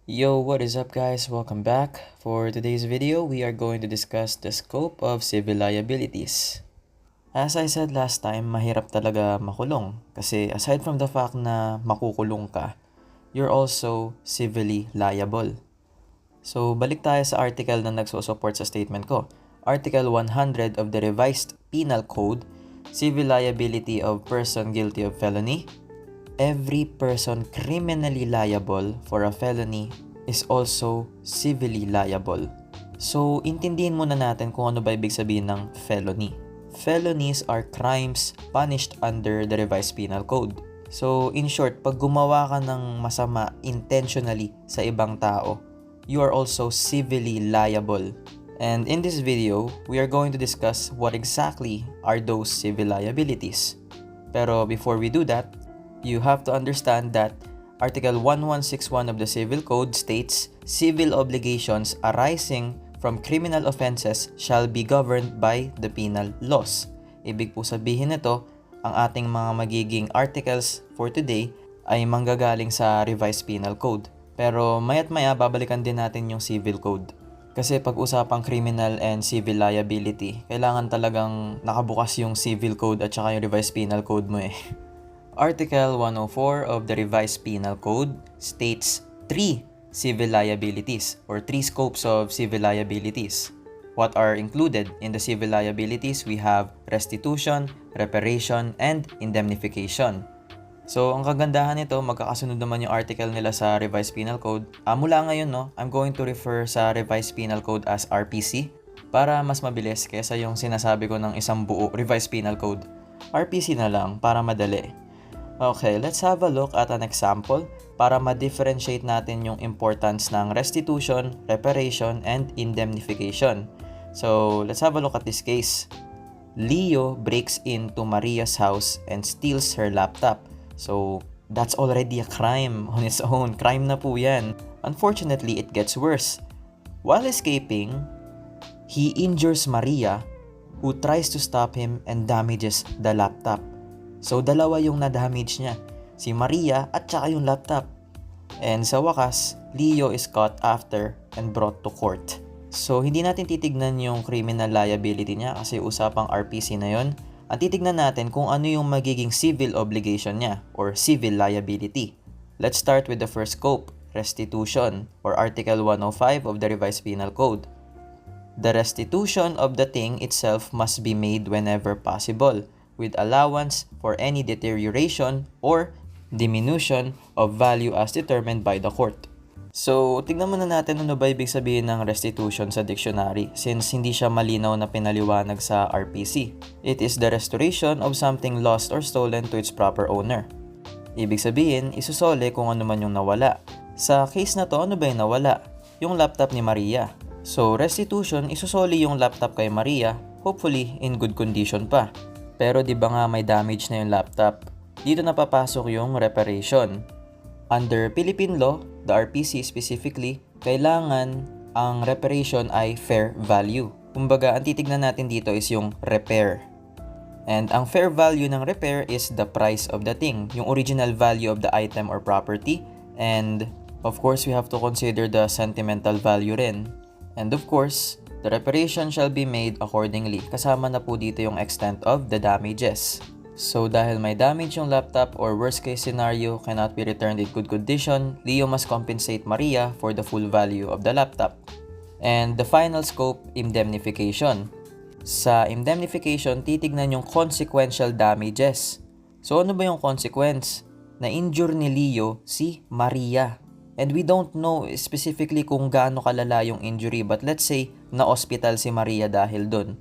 Yo, what is up guys? Welcome back. For today's video, we are going to discuss the scope of civil liabilities. As I said last time, mahirap talaga makulong kasi aside from the fact na makukulong ka, you're also civilly liable. So, balik tayo sa article na nagsusupport sa statement ko. Article 100 of the Revised Penal Code, Civil Liability of Person Guilty of Felony. Every person criminally liable for a felony is also civilly liable. So, intindihin muna natin kung ano ba ibig sabihin ng felony. Felonies are crimes punished under the Revised Penal Code. So, in short, pag gumawa ka ng masama intentionally sa ibang tao, you are also civilly liable. And in this video, we are going to discuss what exactly are those civil liabilities. Pero before we do that, you have to understand that Article 1161 of the Civil Code states, civil obligations arising from criminal offenses shall be governed by the penal laws. Ibig po sabihin nito, ang ating mga magiging articles for today ay manggagaling sa Revised Penal Code. Pero maya't maya babalikan din natin yung Civil Code. Kasi pag-usapang criminal and civil liability, kailangan talagang nakabukas yung Civil Code at saka yung Revised Penal Code mo eh. Article 104 of the Revised Penal Code states three civil liabilities or three scopes of civil liabilities. What are included in the civil liabilities? We have restitution, reparation, and indemnification. So, ang kagandahan nito, magkakasunod naman yung article nila sa Revised Penal Code. Mula ngayon, I'm going to refer sa Revised Penal Code as RPC para mas mabilis kaysa yung sinasabi ko ng isang buo Revised Penal Code. RPC na lang para madali. Okay, let's have a look at an example para ma-differentiate natin yung importance ng restitution, reparation, and indemnification. So, let's have a look at this case. Leo breaks into Maria's house and steals her laptop. So, that's already a crime on its own. Crime na po yan. Unfortunately, it gets worse. While escaping, he injures Maria, who tries to stop him and damages the laptop. So, dalawa yung na-damage niya. Si Maria at saka yung laptop. And sa wakas, Leo is caught after and brought to court. So, hindi natin titignan yung criminal liability niya kasi usapang RPC na yon. Ang titignan natin kung ano yung magiging civil obligation niya or civil liability. Let's start with the first scope, restitution or Article 105 of the Revised Penal Code. The restitution of the thing itself must be made whenever possible, with allowance for any deterioration or diminution of value as determined by the court. So, tignan muna natin ano ba ibig sabihin ng restitution sa dictionary since hindi siya malinaw na pinaliwanag sa RPC. It is the restoration of something lost or stolen to its proper owner. Ibig sabihin, isusole kung ano man yung nawala. Sa case na to, ano ba yung nawala? Yung laptop ni Maria. So, restitution, isusoli yung laptop kay Maria, hopefully in good condition pa. Pero di ba nga may damage na yung laptop? Dito na papasok yung reparation. Under Philippine law, the RPC specifically, kailangan ang reparation ay fair value. Kumbaga, ang titignan natin dito is yung repair. And ang fair value ng repair is the price of the thing, yung original value of the item or property. And of course, we have to consider the sentimental value rin. And of course, the reparation shall be made accordingly. Kasama na po dito yung extent of the damages. So dahil may damage yung laptop or worst case scenario cannot be returned in good condition, Leo must compensate Maria for the full value of the laptop. And the final scope, indemnification. Sa indemnification, titignan yung consequential damages. So ano ba yung consequence? Na-injure ni Leo si Maria. And we don't know specifically kung gaano kalala yung injury, but let's say na-hospital si Maria dahil dun.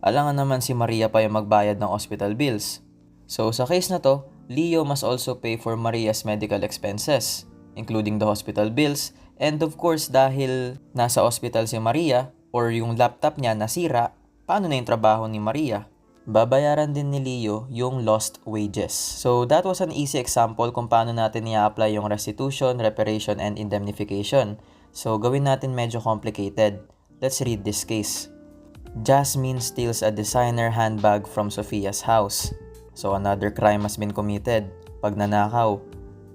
Alangan naman si Maria pa yung magbayad ng hospital bills. So sa case na to, Leo must also pay for Maria's medical expenses, including the hospital bills. And of course, dahil nasa hospital si Maria or yung laptop niya nasira, paano na yung trabaho ni Maria? Babayaran din ni Leo yung lost wages. So that was an easy example kung paano natin i-apply yung restitution, reparation, and indemnification. So gawin natin medyo complicated. Let's read this case. Jasmine steals a designer handbag from Sophia's house. So another crime has been committed. Pagnanakaw.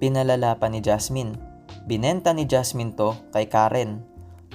Pinalala pa ni Jasmine. Binenta ni Jasmine to kay Karen.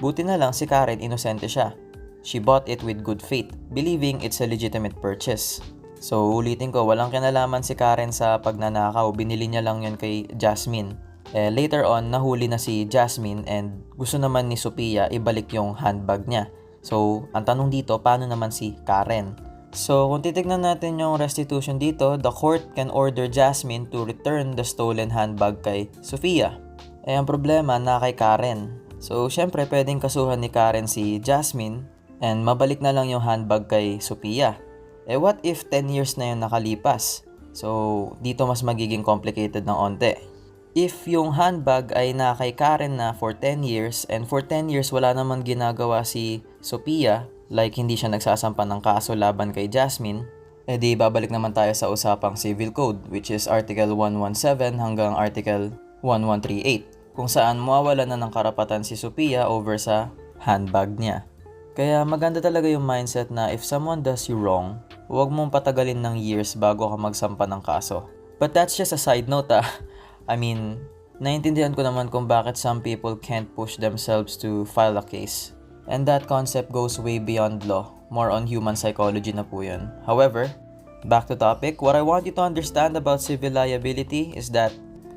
Buti na lang si Karen inosente siya. She bought it with good faith, believing it's a legitimate purchase. So ulitin ko, walang kinalaman si Karen sa pagnanakaw, binili niya lang yun kay Jasmine. Later on, nahuli na si Jasmine and gusto naman ni Sophia ibalik yung handbag niya. So ang tanong dito, paano naman si Karen? So kung titignan natin yung restitution dito, the court can order Jasmine to return the stolen handbag kay Sophia. Ang problema na kay Karen. So syempre pwedeng kasuhan ni Karen si Jasmine and mabalik na lang yung handbag kay Sophia. What if 10 years na yung nakalipas? So dito mas magiging complicated ng onte. If yung handbag ay na kay Karen na for 10 years and for 10 years wala naman ginagawa si Sophia, like hindi siya nagsasampa ng kaso laban kay Jasmine, di babalik naman tayo sa usapang civil code, which is Article 117 hanggang Article 1138, kung saan mawawala na ng karapatan si Sophia over sa handbag niya. Kaya maganda talaga yung mindset na if someone does you wrong, huwag mong patagalin ng years bago ka magsampa ng kaso. But that's just a side note I mean, naiintindihan ko naman kung bakit some people can't push themselves to file a case. And that concept goes way beyond law. More on human psychology na po yun. However, back to topic, what I want you to understand about civil liability is that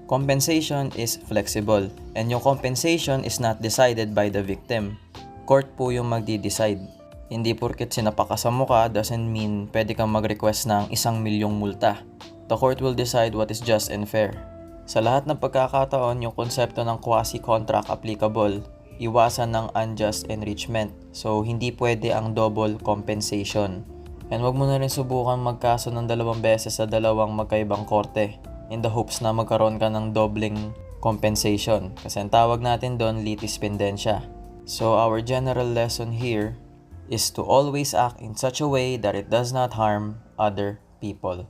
compensation is flexible. And yung compensation is not decided by the victim. Court po yung magdi-decide. Hindi porket sinapakasan mo ka doesn't mean pwede kang mag-request ng 1,000,000 multa. The court will decide what is just and fair. Sa lahat ng pagkakataon, yung konsepto ng quasi-contract applicable, iwasan ng unjust enrichment. So, hindi pwede ang double compensation. And wag mo na rin subukan magkaso ng 2 beses sa 2 magkaibang korte in the hopes na magkaroon ka ng dobling compensation. Kasi ang tawag natin doon, litis pendentia. So, our general lesson here is to always act in such a way that it does not harm other people.